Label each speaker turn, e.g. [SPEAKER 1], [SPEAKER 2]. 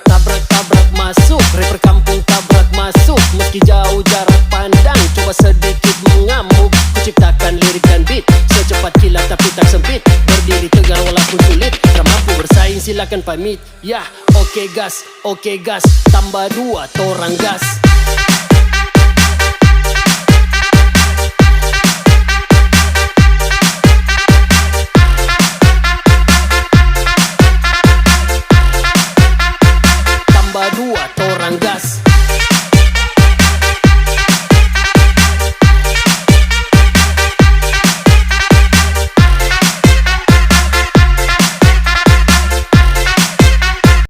[SPEAKER 1] Tabrak-tabrak masuk, rapper kampung tabrak masuk. Meski jauh jarak pandang, coba sedikit mengamuk. Kuciptakan lirik dan beat, secepat kilat tapi tak sempit. Berdiri tegar walaupun sulit, tak mampu bersaing silakan pamit. Ya, oke gas, tambah 2 torang gas. Tambah 2 torang gas.